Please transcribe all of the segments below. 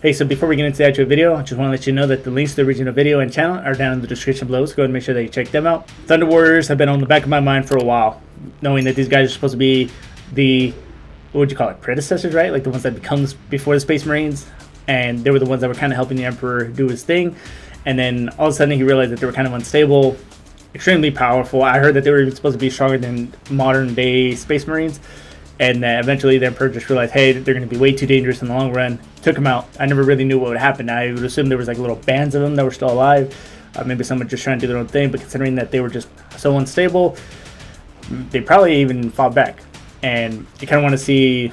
Hey, so before we get into the actual video, I just want to let you know that the links to the original video and channel are down in the description below, so go ahead and make sure that you check them out. Thunder Warriors have been on the back of my mind for a while, knowing that these guys are supposed to be the, what would you call it, predecessors, right? Like the ones that becomes before the Space Marines, and they were the ones that were kind of helping the Emperor do his thing. And then all of a sudden he realized that they were kind of unstable, extremely powerful. I heard that they were even supposed to be stronger than modern day Space Marines. And eventually the Emperor just realized, hey, they're going to be way too dangerous in the long run. Took them out. I never really knew what would happen. I would assume there was like little bands of them that were still alive. Maybe someone just trying to do their own thing. But considering that they were just so unstable, they probably even fought back. And you kind of want to see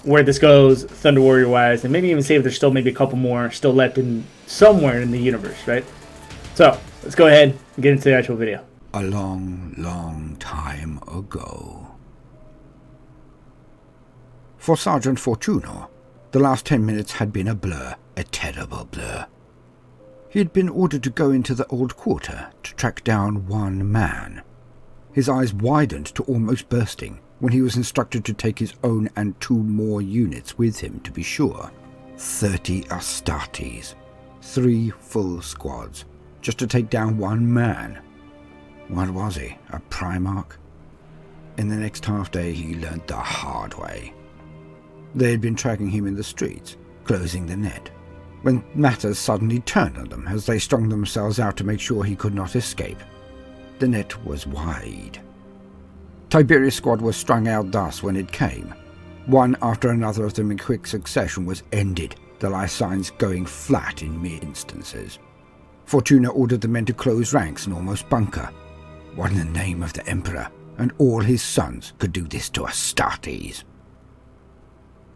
where this goes, Thunder Warrior wise, and maybe even see if there's still maybe a couple more still left in somewhere in the universe, right? So let's go ahead and get into the actual video. A long, long time ago. For Sergeant Fortuno, the last 10 minutes had been a blur, a terrible blur. He had been ordered to go into the old quarter to track down one man. His eyes widened to almost bursting when he was instructed to take his own and 2 more units with him to be sure. 30 Astartes, 3 full squads, just to take down one man. What was he, a Primarch? In the next half day he learned the hard way. They had been tracking him in the streets, closing the net, when matters suddenly turned on them as they strung themselves out to make sure he could not escape. The net was wide. Tiberius' squad was strung out thus when it came. One after another of them in quick succession was ended, the life signs going flat in mere instances. Fortuna ordered the men to close ranks and almost bunker. What in the name of the Emperor and all his sons could do this to Astartes?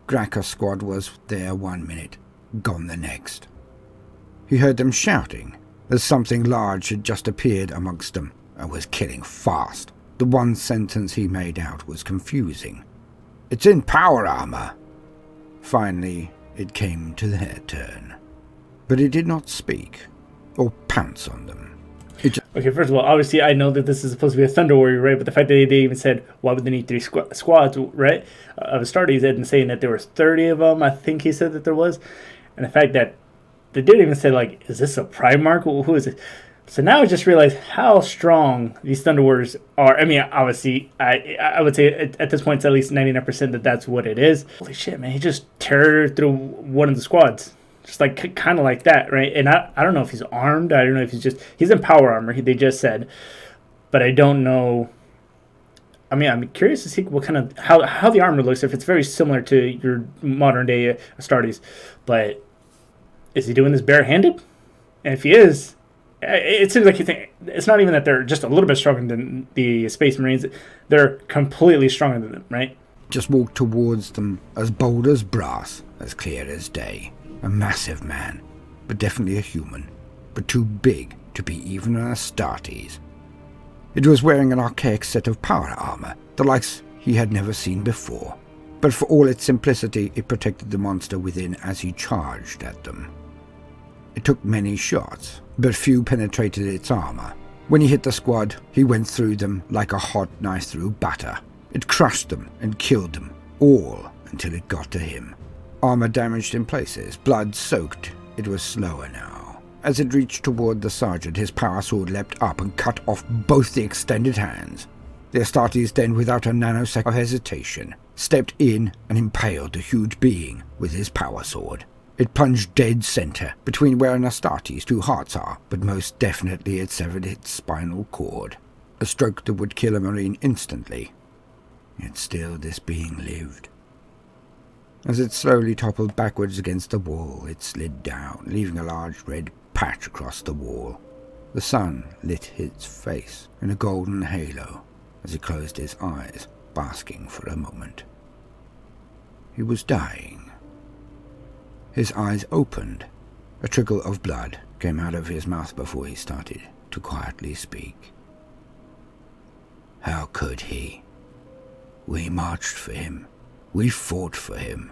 Gracchus' squad was there 1 minute, gone the next. He heard them shouting, as something large had just appeared amongst them and was killing fast. The one sentence he made out was confusing. "It's in power armor." Finally, it came to their turn. But it did not speak, or pounce on them. Okay, first of all, obviously I know that this is supposed to be a Thunder Warrior, right? But the fact that they even said, why would they need 3 squads, right? Of Astartes, and saying that there was 30 of them, I think he said that there was. And the fact that they didn't even say, like, is this a Primarch? Who is it? So now I just realized how strong these Thunder Warriors are. I mean, obviously, I would say at this point it's at least 99% that that's what it is. Holy shit, man, he just teared through one of the squads. Just like kind of like that, right? And I don't know if he's armed. I don't know if he's in power armor. They just said, but I don't know. I mean, I'm curious to see what kind of how the armor looks. If it's very similar to your modern day Astartes, but is he doing this barehanded? And if he is, it seems like it's not even that they're just a little bit stronger than the Space Marines. They're completely stronger than them, right? Just walked towards them, as bold as brass, as clear as day. A massive man, but definitely a human, but too big to be even an Astartes. It was wearing an archaic set of power armor, the likes he had never seen before, but for all its simplicity it protected the monster within as he charged at them. It took many shots, but few penetrated its armor. When he hit the squad, he went through them like a hot knife through butter. It crushed them and killed them, all until it got to him. Armor damaged in places, blood soaked. It was slower now. As it reached toward the sergeant, his power sword leapt up and cut off both the extended hands. The Astartes then, without a nanosecond of hesitation, stepped in and impaled the huge being with his power sword. It plunged dead center, between where an Astartes' 2 hearts are, but most definitely it severed its spinal cord. A stroke that would kill a Marine instantly. Yet still this being lived. As it slowly toppled backwards against the wall, it slid down, leaving a large red patch across the wall. The sun lit its face in a golden halo as he closed his eyes, basking for a moment. He was dying. His eyes opened. A trickle of blood came out of his mouth before he started to quietly speak. How could he? We marched for him. We fought for him.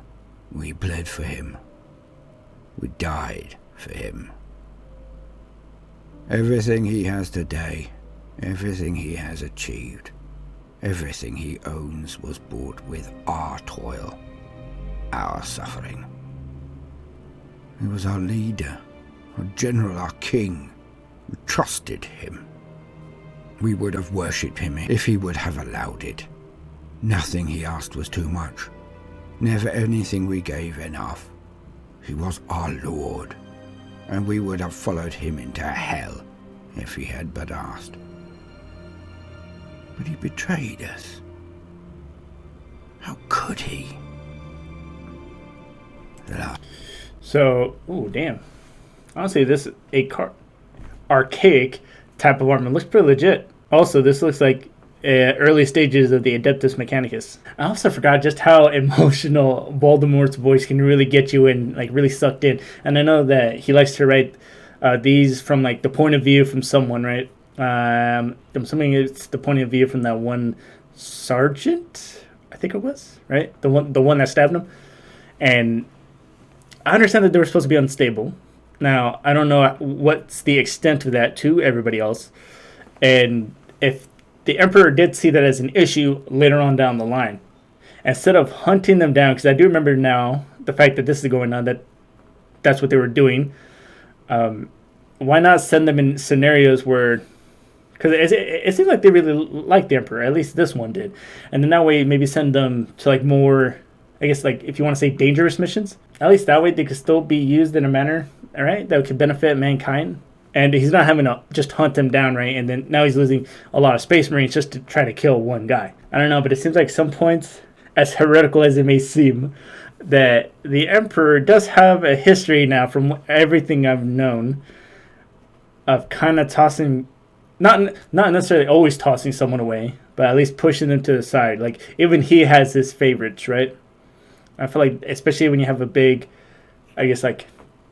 We bled for him. We died for him. Everything he has today, everything he has achieved, everything he owns was bought with our toil, our suffering. He was our leader, our general, our king. We trusted him. We would have worshipped him if he would have allowed it. Nothing he asked was too much. Never anything we gave enough. He was our lord, and we would have followed him into hell if he had but asked. But he betrayed us. How could he? So, ooh, damn. Honestly, this archaic type of armor looks pretty legit. Also, this looks like early stages of the Adeptus Mechanicus. I also forgot just how emotional Baldermort's voice can really get you in, like really sucked in. And I know that he likes to write these from like the point of view from someone, right? I'm assuming it's the point of view from that one sergeant, I think it was, right? The one that stabbed him. And I understand that they were supposed to be unstable. Now, I don't know what's the extent of that to everybody else. And if the Emperor did see that as an issue later on down the line, instead of hunting them down, because I do remember now the fact that this is going on, that's what they were doing, why not send them in scenarios where, because it seems like they really like the Emperor, at least this one did, and then that way maybe send them to like more, I guess, like if you want to say dangerous missions, at least that way they could still be used in a manner, all right, that could benefit mankind. And he's not having to just hunt them down, right? And then now he's losing a lot of Space Marines just to try to kill one guy. I don't know, but it seems like some points, as heretical as it may seem, that the Emperor does have a history now, from everything I've known, of kind of tossing, not necessarily always tossing someone away, but at least pushing them to the side. Like, even he has his favorites, right? I feel like, especially when you have a big, I guess, like,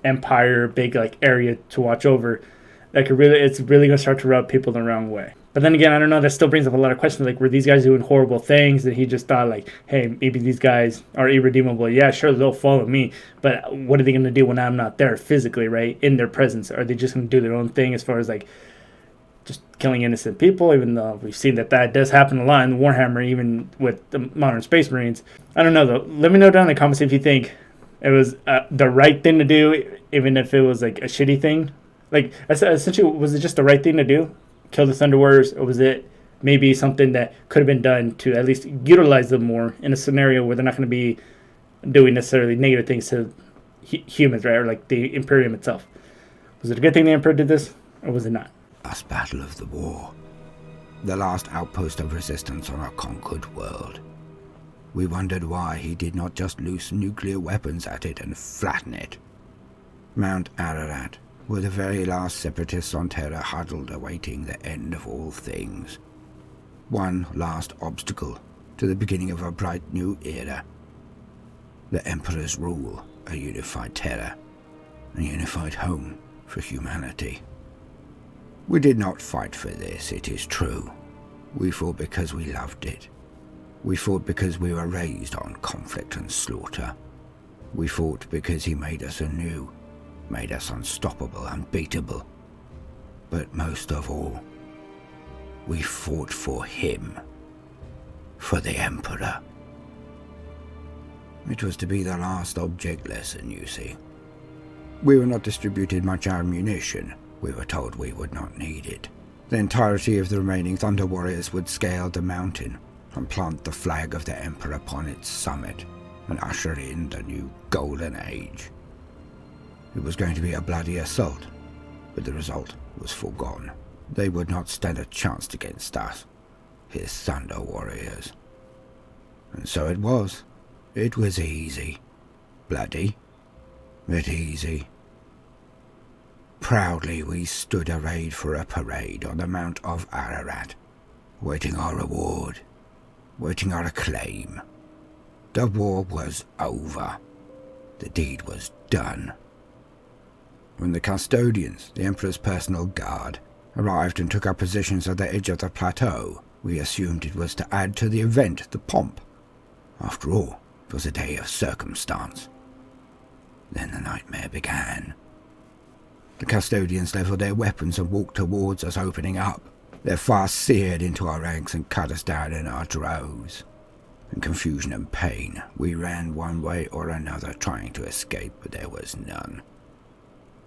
empire, big, like, area to watch over, it's really going to start to rub people the wrong way. But then again, I don't know, that still brings up a lot of questions, like, were these guys doing horrible things, and he just thought, like, hey, maybe these guys are irredeemable. Yeah, sure, they'll follow me, but what are they going to do when I'm not there physically, right, in their presence? Are they just going to do their own thing as far as, like, just killing innocent people, even though we've seen that does happen a lot in Warhammer, even with the modern Space Marines? I don't know, though. Let me know down in the comments if you think it was the right thing to do, even if it was, like, a shitty thing. Like, essentially, was it just the right thing to do? Kill the Thunder Warriors? Or was it maybe something that could have been done to at least utilize them more in a scenario where they're not going to be doing necessarily negative things to humans, right? Or like the Imperium itself. Was it a good thing the Emperor did this? Or was it not? Last battle of the war. The last outpost of resistance on a conquered world. We wondered why he did not just loose nuclear weapons at it and flatten it. Mount Ararat, where the very last separatists on Terra huddled awaiting the end of all things. One last obstacle to the beginning of a bright new era. The Emperor's rule, a unified Terra, a unified home for humanity. We did not fight for this, it is true. We fought because we loved it. We fought because we were raised on conflict and slaughter. We fought because he made us anew, made us unstoppable, unbeatable. But most of all, we fought for him, for the Emperor. It was to be the last object lesson, you see. We were not distributed much ammunition. We were told we would not need it. The entirety of the remaining Thunder Warriors would scale the mountain and plant the flag of the Emperor upon its summit and usher in the new Golden Age. It was going to be a bloody assault, but the result was foregone. They would not stand a chance against us, his Thunder Warriors. And so it was. It was easy. Bloody, but easy. Proudly we stood arrayed for a parade on the Mount of Ararat, waiting our reward, waiting our acclaim. The war was over. The deed was done. When the custodians, the Emperor's personal guard, arrived and took up positions at the edge of the plateau, we assumed it was to add to the event, the pomp. After all, it was a day of circumstance. Then the nightmare began. The custodians leveled their weapons and walked towards us, opening up. Their fire seared into our ranks and cut us down in our droves. In confusion and pain, we ran one way or another, trying to escape, but there was none.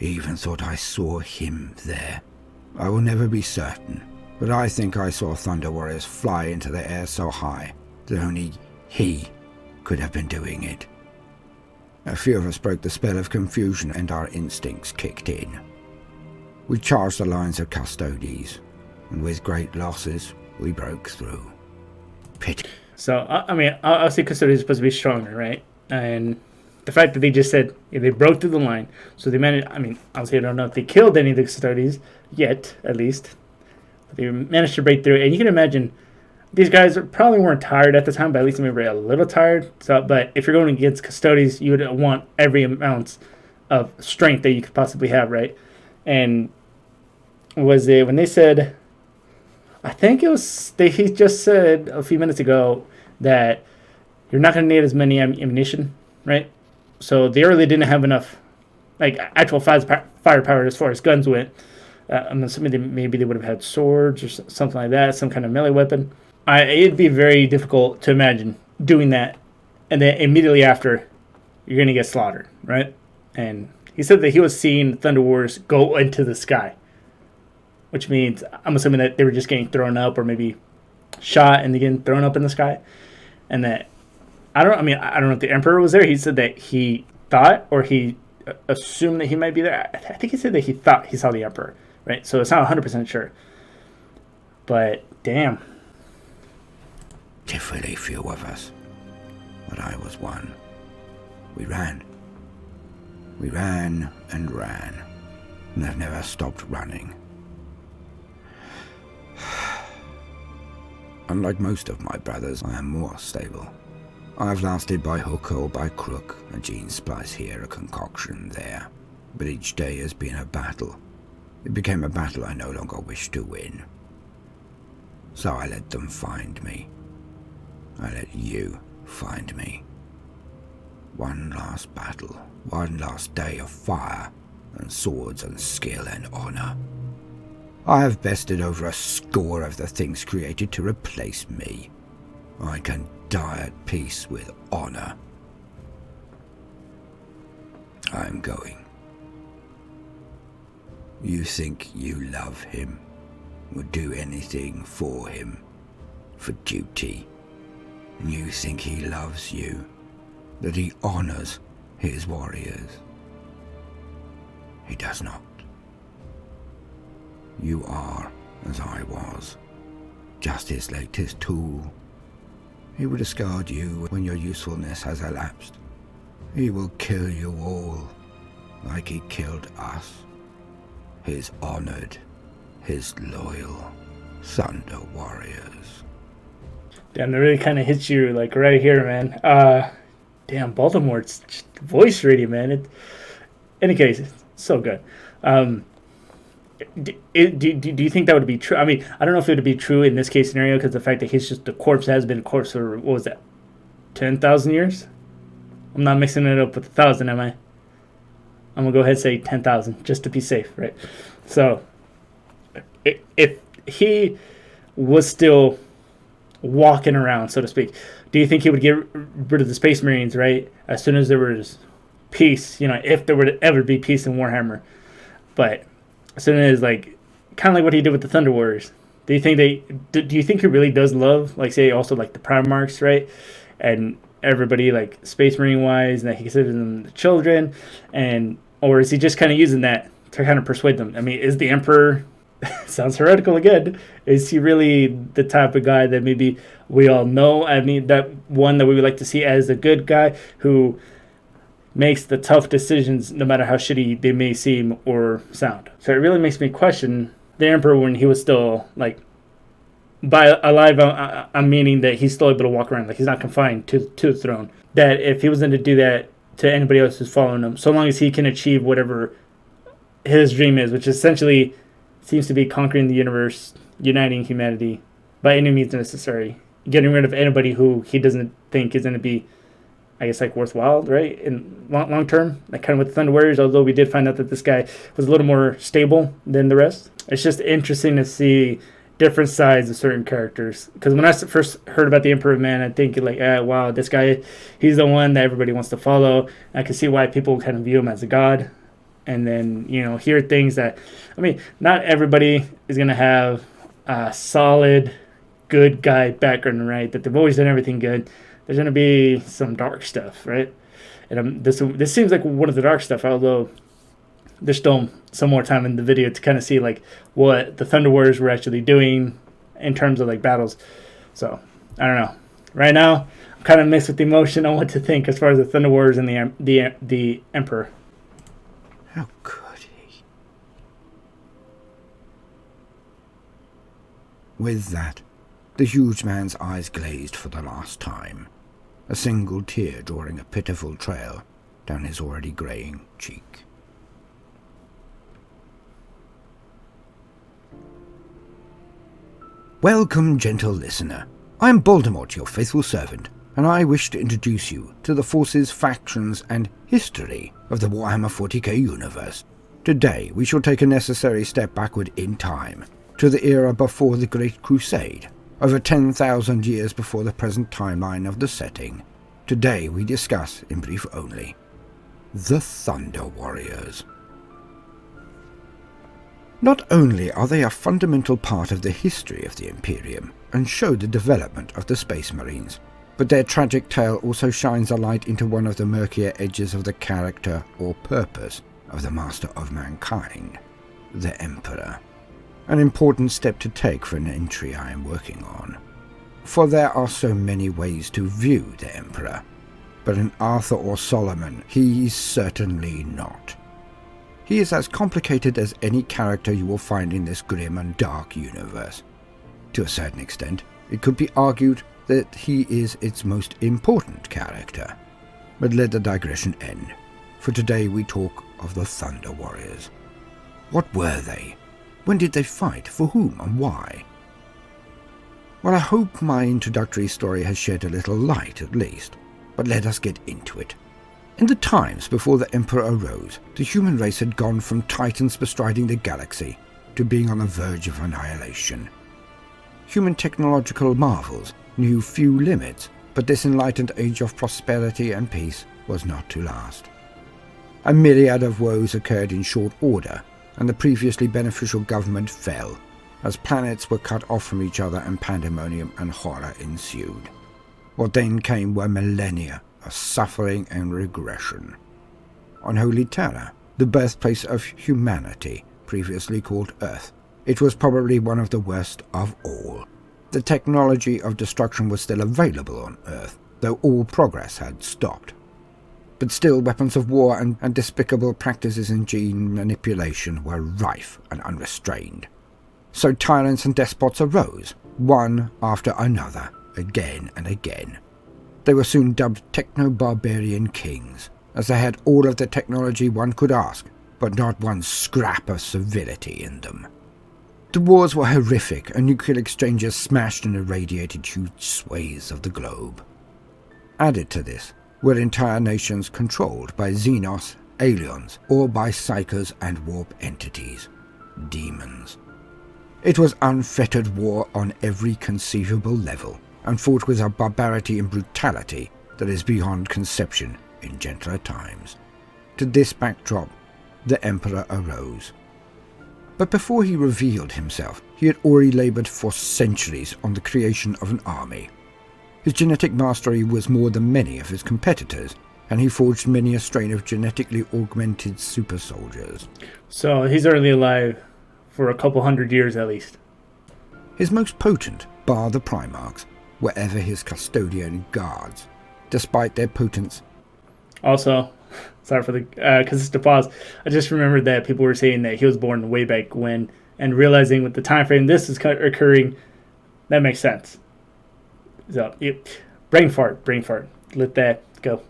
even thought I saw him there. I will never be certain, but I think I saw Thunder Warriors fly into the air so high that only he could have been doing it. A few of us broke the spell of confusion and our instincts kicked in. We charged the lines of custodies, and with great losses, we broke through. Pity. So, I mean, obviously custodians are supposed to be stronger, right? And the fact that they just said they broke through the line, so they managed, I mean, obviously I don't know if they killed any of the custodians yet, at least. But they managed to break through, and you can imagine these guys probably weren't tired at the time, but at least maybe a little tired. So, but if you're going against custodians, you would want every amount of strength that you could possibly have, right? And was it when they said, I think it was, he just said a few minutes ago that you're not going to need as many ammunition, right? So they really didn't have enough, like, actual firepower as far as guns went. I'm assuming maybe they would have had swords or something like that, some kind of melee weapon. It'd be very difficult to imagine doing that, and then immediately after, you're going to get slaughtered, right? And he said that he was seeing Thunder Wars go into the sky, which means I'm assuming that they were just getting thrown up or maybe shot and then getting thrown up in the sky. And that, I don't know if the Emperor was there. He said that he thought, or he assumed that he might be there. I think he said that he thought he saw the Emperor, right? So it's not 100% sure. But, damn. Pitifully few of us, but I was one. We ran. We ran and ran, and have never stopped running. Unlike most of my brothers, I am more stable. I have lasted by hook or by crook, a gene splice here, a concoction there. But each day has been a battle. It became a battle I no longer wished to win. So I let them find me. I let you find me. One last battle, one last day of fire, and swords and skill and honor. I have bested over a score of the things created to replace me. I can die at peace with honor. I'm going. You think you love him, would do anything for him, for duty. You think he loves you, that he honors his warriors. He does not. You are as I was, just his latest tool. He will discard you when your usefulness has elapsed. He will kill you all, like he killed us. His honored, his loyal Thunder Warriors. Damn, that really kind of hits you, like, right here, man. Damn, Baldermort's voice radio, man. In any case, it's so good. Do you think that would be true? I mean, I don't know if it would be true in this case scenario, because the fact that he's just the corpse has been a corpse for, what was that, 10,000 years? I'm not mixing it up with 1,000, am I? I'm going to go ahead and say 10,000, just to be safe, right? So, if he was still walking around, so to speak, do you think he would get rid of the Space Marines, right? As soon as there was peace, if there would ever be peace in Warhammer. But as soon as, like, kind of like what he did with the Thunder Warriors, do you think he really does love, like, say, also, like, the Primarchs, right? And everybody, like, Space Marine wise, and that he considers them the children, or is he just kind of using that to kind of persuade them? I mean, is the Emperor, sounds heretical again, is he really the type of guy that maybe we all know? I mean, that one that we would like to see as a good guy who makes the tough decisions no matter how shitty they may seem or sound. So it really makes me question the Emperor when he was still, like, by alive, I'm meaning that he's still able to walk around, like he's not confined to the throne. That if he was going to do that to anybody else who's following him, so long as he can achieve whatever his dream is, which essentially seems to be conquering the universe, uniting humanity by any means necessary, getting rid of anybody who he doesn't think is going to be, I guess, like, worthwhile, right, in long term, like kind of with the Thunder Warriors, although we did find out that this guy was a little more stable than the rest. It's just interesting to see different sides of certain characters, because when I first heard about the Emperor, man, I think, like, wow, this guy, he's the one that everybody wants to follow. I can see why people kind of view him as a god, and then hear things that, I mean, not everybody is gonna have a solid good guy background, right? That they've always done everything good. There's gonna be some dark stuff, right? And this seems like one of the dark stuff, although there's still some more time in the video to kind of see like what the Thunder Warriors were actually doing in terms of like battles. So I don't know. Right now, I'm kind of mixed with emotion on what to think as far as the Thunder Warriors and the Emperor. How could he? With that, the huge man's eyes glazed for the last time, a single tear drawing a pitiful trail down his already greying cheek. Welcome, gentle listener. I am Baldermort, your faithful servant, and I wish to introduce you to the forces, factions, and history of the Warhammer 40k universe. Today, we shall take a necessary step backward in time, to the era before the Great Crusade, over 10,000 years before the present timeline of the setting. Today, we discuss, in brief only, the Thunder Warriors. Not only are they a fundamental part of the history of the Imperium, and show the development of the Space Marines, but their tragic tale also shines a light into one of the murkier edges of the character or purpose of the Master of Mankind, the Emperor. An important step to take for an entry I am working on. For there are so many ways to view the Emperor, but in Arthur or Solomon he is certainly not. He is as complicated as any character you will find in this grim and dark universe. To a certain extent, it could be argued that he is its most important character. But let the digression end, for today we talk of the Thunder Warriors. What were they? When did they fight? For whom and why? Well, I hope my introductory story has shed a little light at least, but let us get into it. In the times before the Emperor arose, the human race had gone from titans bestriding the galaxy to being on the verge of annihilation. Human technological marvels knew few limits, but this enlightened age of prosperity and peace was not to last. A myriad of woes occurred in short order, and the previously beneficial government fell, as planets were cut off from each other and pandemonium and horror ensued. What then came were millennia of suffering and regression. On Holy Terra, the birthplace of humanity, previously called Earth, it was probably one of the worst of all. The technology of destruction was still available on Earth, though all progress had stopped. But still, weapons of war and despicable practices in gene manipulation were rife and unrestrained. So tyrants and despots arose, one after another, again and again. They were soon dubbed techno-barbarian kings, as they had all of the technology one could ask, but not one scrap of civility in them. The wars were horrific, and nuclear exchanges smashed and irradiated huge swathes of the globe. Added to this were entire nations controlled by Xenos, aliens, or by psychos and warp entities, demons. It was unfettered war on every conceivable level, and fought with a barbarity and brutality that is beyond conception in gentler times. To this backdrop, the Emperor arose. But before he revealed himself, he had already laboured for centuries on the creation of an army. His genetic mastery was more than many of his competitors, and he forged many a strain of genetically augmented super soldiers. So he's only alive for a couple hundred years at least. His most potent, bar the Primarchs, were ever his custodian guards, despite their potence. Also, sorry for the consistent pause, I just remembered that people were saying that he was born way back when, and realizing with the time frame this is occurring, that makes sense. So, brain fart. Let that go.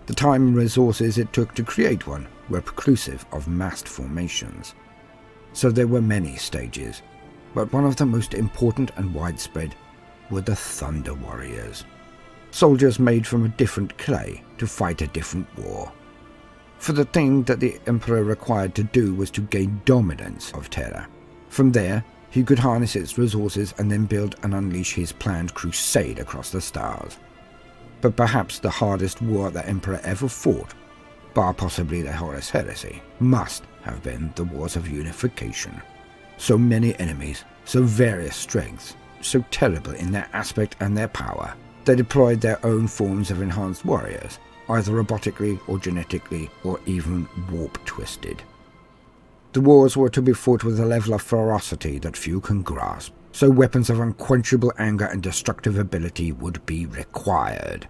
The time and resources it took to create one were preclusive of massed formations. So there were many stages, but one of the most important and widespread were the Thunder Warriors. Soldiers made from a different clay to fight a different war. For the thing that the Emperor required to do was to gain dominance of Terra. From there, he could harness its resources and then build and unleash his planned crusade across the stars. But perhaps the hardest war the Emperor ever fought bar possibly the Horus Heresy, must have been the Wars of Unification. So many enemies, so various strengths, so terrible in their aspect and their power, they deployed their own forms of enhanced warriors, either robotically or genetically or even warp-twisted. The wars were to be fought with a level of ferocity that few can grasp, so weapons of unquenchable anger and destructive ability would be required.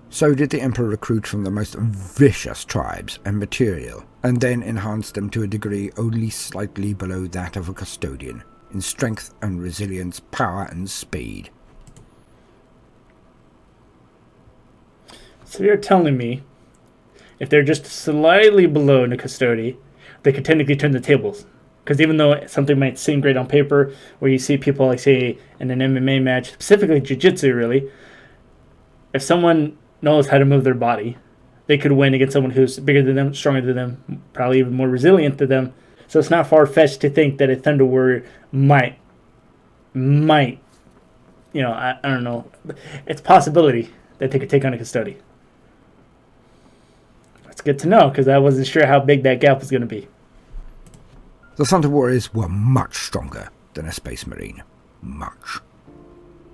So did the Emperor recruit from the most vicious tribes and material, and then enhance them to a degree only slightly below that of a custodian, in strength and resilience, power and speed. So you're telling me, if they're just slightly below a custody, they could technically turn the tables? Because even though something might seem great on paper, where you see people, like say, in an MMA match, specifically jiu-jitsu really, if someone knows how to move their body, they could win against someone who's bigger than them, stronger than them, probably even more resilient than them. So it's not far-fetched to think that a Thunder Warrior might, I don't know, it's a possibility that they could take on a custody. That's good to know, because I wasn't sure how big that gap was going to be. The Thunder Warriors were much stronger than a Space Marine. Much.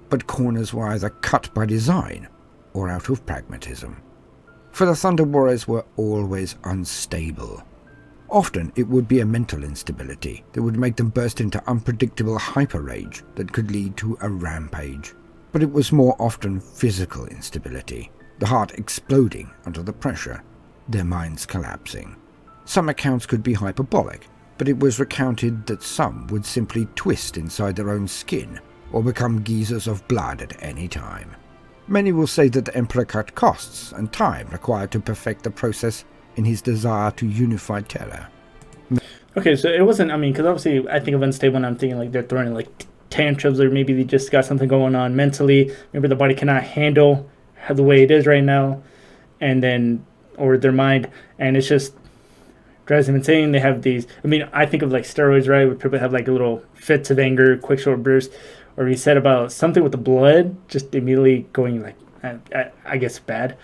But corners were either cut by design or out of pragmatism. For the Thunder Warriors were always unstable. Often it would be a mental instability that would make them burst into unpredictable hyper-rage that could lead to a rampage. But it was more often physical instability, the heart exploding under the pressure, their minds collapsing. Some accounts could be hyperbolic, but it was recounted that some would simply twist inside their own skin or become geysers of blood at any time. Many will say that the Emperor cut costs and time required to perfect the process in his desire to unify Terra. Okay, so it wasn't, because obviously I think of unstable and I'm thinking like they're throwing like tantrums, or maybe they just got something going on mentally. Maybe the body cannot handle the way it is right now, and then, or their mind, and it's just drives them insane. They have these, I think of like steroids, right? Where people have like little fits of anger, quick short bursts, or he said about something with the blood just immediately going like, I guess bad,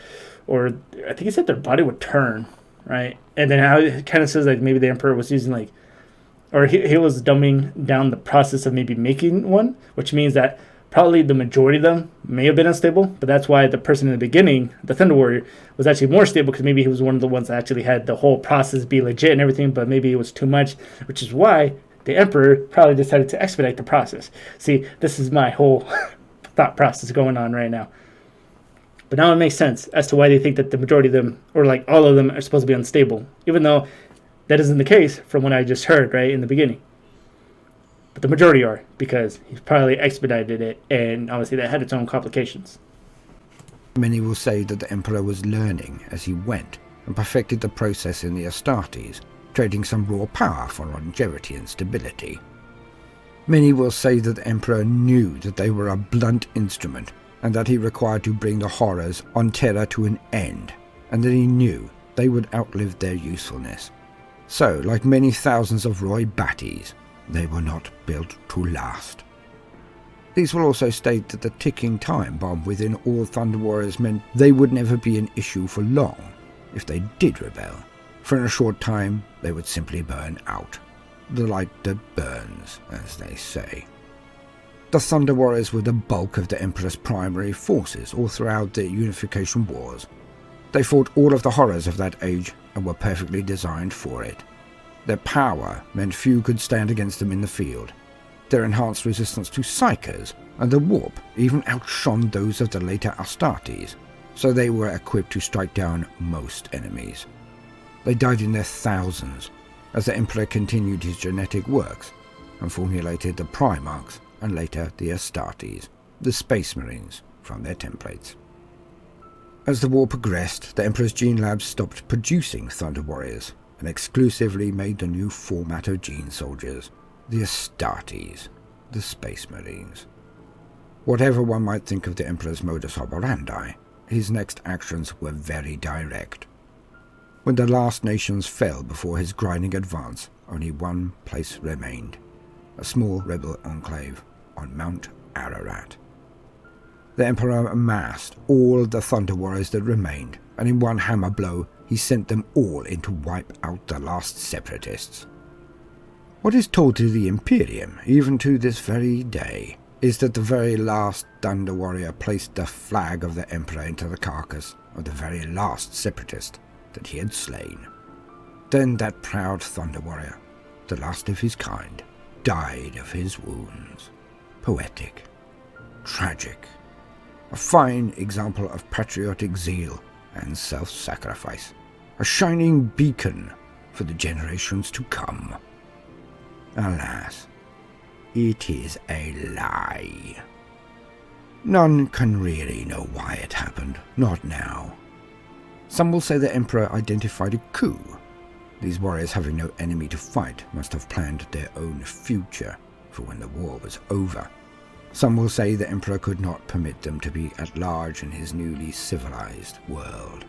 or I think he said their body would turn, right? And then how it kind of says like maybe the Emperor was using like, or he was dumbing down the process of maybe making one, which means that probably the majority of them may have been unstable, but that's why the person in the beginning, the Thunder Warrior, was actually more stable, because maybe he was one of the ones that actually had the whole process be legit and everything, but maybe it was too much, which is why the Emperor probably decided to expedite the process. See, this is my whole thought process going on right now. But now it makes sense as to why they think that the majority of them, or like all of them, are supposed to be unstable, even though that isn't the case from what I just heard, right, in the beginning. But the majority are, because he probably expedited it, and obviously that had its own complications. Many will say that the Emperor was learning as he went, and perfected the process in the Astartes, trading some raw power for longevity and stability. Many will say that the Emperor knew that they were a blunt instrument, and that he required to bring the horrors on Terra to an end, and that he knew they would outlive their usefulness. So, like many thousands of Roy Batties, they were not built to last. These will also state that the ticking time bomb within all Thunder Warriors meant they would never be an issue for long if they did rebel, for in a short time they would simply burn out. The light that burns, as they say. The Thunder Warriors were the bulk of the Emperor's primary forces all throughout the Unification Wars. They fought all of the horrors of that age and were perfectly designed for it. Their power meant few could stand against them in the field. Their enhanced resistance to psychers and the warp even outshone those of the later Astartes, so they were equipped to strike down most enemies. They died in their thousands as the Emperor continued his genetic works and formulated the Primarchs and later the Astartes, the Space Marines, from their templates. As the war progressed, the Emperor's gene labs stopped producing Thunder Warriors and exclusively made the new format of gene soldiers, the Astartes, the Space Marines. Whatever one might think of the Emperor's modus operandi, his next actions were very direct. When the last nations fell before his grinding advance, only one place remained, a small rebel enclave on Mount Ararat. The Emperor amassed all the Thunder Warriors that remained, and in one hammer blow he sent them all in to wipe out the last separatists. What is told to the Imperium, even to this very day, is that the very last Thunder Warrior placed the flag of the Emperor into the carcass of the very last separatist that he had slain. Then that proud Thunder Warrior, the last of his kind, died of his wounds. Poetic, tragic, a fine example of patriotic zeal and self-sacrifice, a shining beacon for the generations to come. Alas, it is a lie. None can really know why it happened, not now. Some will say the Emperor identified a coup. These warriors, having no enemy to fight, must have planned their own future for when the war was over. Some will say the Emperor could not permit them to be at large in his newly civilized world.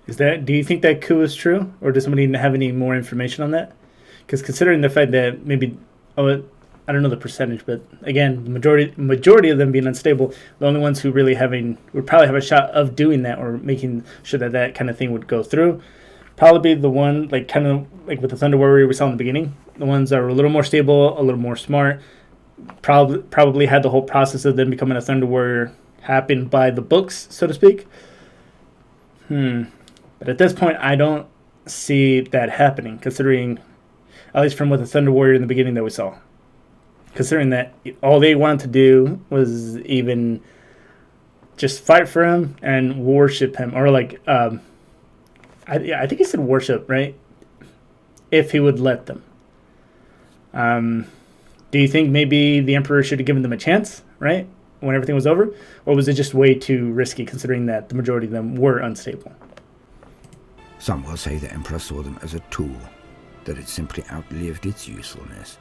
Do you think that coup is true? Or does somebody have any more information on that? Because considering the fact that maybe, I don't know the percentage, but again, the majority of them being unstable, the only ones who really would probably have a shot of doing that or making sure that that kind of thing would go through, probably be the one, like kind of like with the Thunder Warrior we saw in the beginning, the ones that were a little more stable, a little more smart, probably had the whole process of them becoming a Thunder Warrior happen by the books, so to speak. But at this point, I don't see that happening, considering, at least from what the Thunder Warrior in the beginning that we saw. Considering that all they wanted to do was even just fight for him and worship him. Or like, I think he said worship, right? If he would let them. Do you think maybe the Emperor should have given them a chance, right? When everything was over? Or was it just way too risky, considering that the majority of them were unstable? Some will say the Emperor saw them as a tool, that it simply outlived its usefulness.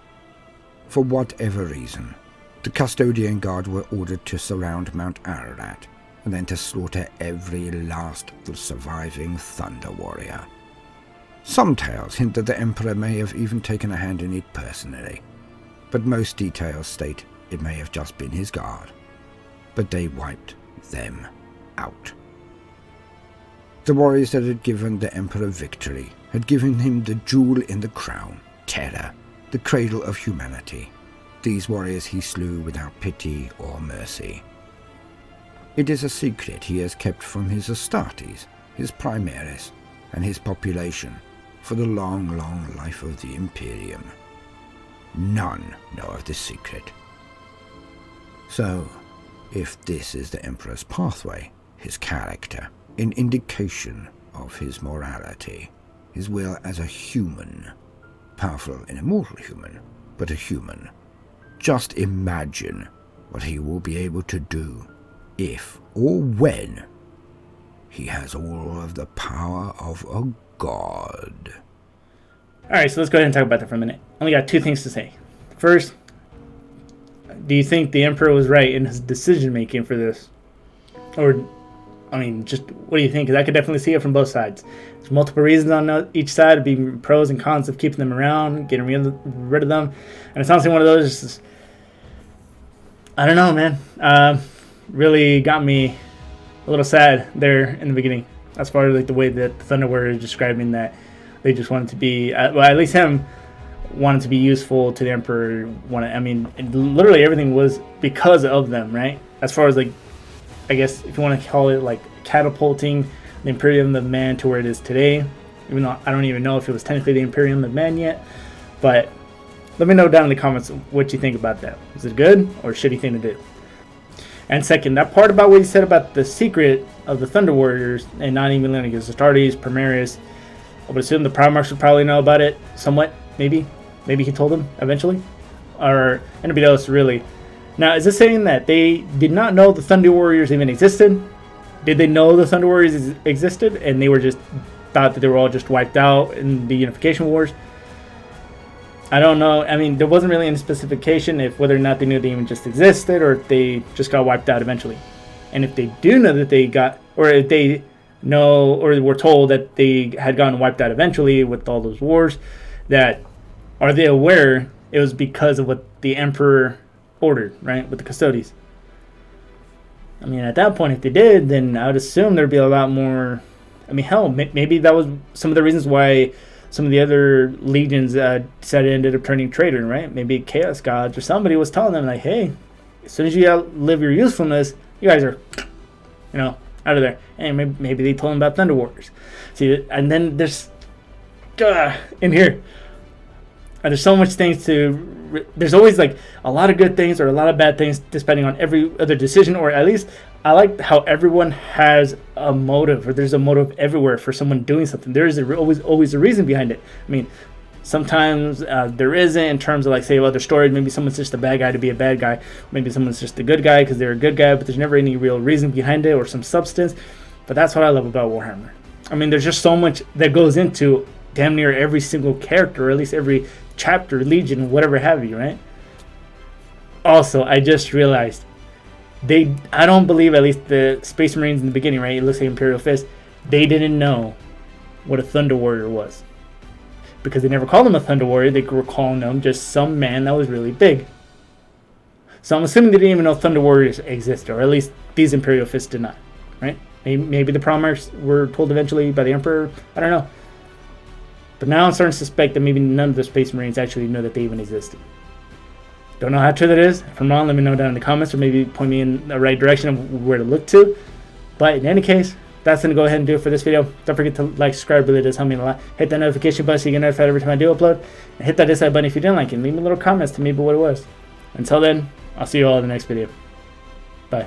For whatever reason, the Custodian Guard were ordered to surround Mount Ararat, and then to slaughter every last surviving Thunder Warrior. Some tales hint that the Emperor may have even taken a hand in it personally, but most details state it may have just been his guard. But they wiped them out. The warriors that had given the Emperor victory had given him the jewel in the crown, terror, the cradle of humanity. These warriors he slew without pity or mercy. It is a secret he has kept from his Astartes, his Primaris, and his population for the long, long life of the Imperium. None know of this secret. So, if this is the Emperor's pathway, his character, an indication of his morality, his will as a human, powerful and immortal human, but a human, just imagine what he will be able to do if or when he has all of the power of a god. Alright, so let's go ahead and talk about that for a minute. Only got two things to say. First, do you think the Emperor was right in his decision making for this? Or, I mean, just what do you think? Because I could definitely see it from both sides. There's multiple reasons on each side of being pros and cons of keeping them around, getting rid of them. And it's honestly one of those, I don't know, man. Really got me a little sad there in the beginning, as far as like the way that the Thunder Warrior is describing that they just wanted to be, well, at least him wanted to be useful to the Emperor. Literally everything was because of them, right? As far as like, I guess if you want to call it like catapulting the Imperium of Man to where it is today, even though I don't even know if it was technically the Imperium of Man yet. But let me know down in the comments what you think about that. Was it good or a shitty thing to do? And second, that part about what you said about the secret of the Thunder Warriors and not even letting his Astartes, Primaris, I would assume the Primarchs would probably know about it somewhat, maybe. Maybe he told them eventually. Or anybody else, really. Now, is this saying that they did not know the Thunder Warriors even existed? Did they know the Thunder Warriors existed and they were just thought that they were all just wiped out in the Unification Wars? I don't know. I mean, there wasn't really any specification if whether or not they knew they even just existed or if they just got wiped out eventually. And if they do know that they got, or if they know or were told that they had gotten wiped out eventually with all those wars, that are they aware it was because of what the Emperor ordered, right, with the Custodes? I mean, at that point, if they did, then I would assume there'd be a lot more I mean, hell, maybe that was some of the reasons why some of the other legions ended up turning traitor, right? Maybe Chaos Gods or somebody was telling them, like, hey, as soon as you outlive your usefulness, you guys are, out of there. And maybe they told them about Thunder Warriors. See, and then there's, in here, there's so much things there's always like a lot of good things or a lot of bad things depending on every other decision, or at least I like how everyone has a motive, or there's a motive everywhere for someone doing something. There is always a reason behind it. I mean, sometimes there isn't, in terms of, like, say, other stories. Maybe someone's just a bad guy to be a bad guy. Maybe someone's just a good guy because they're a good guy, but there's never any real reason behind it or some substance. But that's what I love about Warhammer. I mean, there's just so much that goes into damn near every single character, or at least every chapter, legion, whatever have you, right? Also, I just realized I don't believe, at least the Space Marines in the beginning, right? It looks like Imperial Fist. They didn't know what a Thunder Warrior was, because they never called him a Thunder Warrior. They were calling him just some man that was really big. So I'm assuming they didn't even know Thunder Warriors existed, or at least these Imperial Fists did not, right? Maybe the Primarchs were told eventually by the Emperor. I don't know. But now I'm starting to suspect that maybe none of the Space Marines actually know that they even existed. Don't know how true that is. If I'm wrong, let me know down in the comments, or maybe point me in the right direction of where to look to. But in any case, that's going to go ahead and do it for this video. Don't forget to like, subscribe, really does help me a lot. Hit that notification button so you get notified every time I do upload. And hit that dislike button if you didn't like it. Leave me little comments to me about what it was. Until then, I'll see you all in the next video. Bye.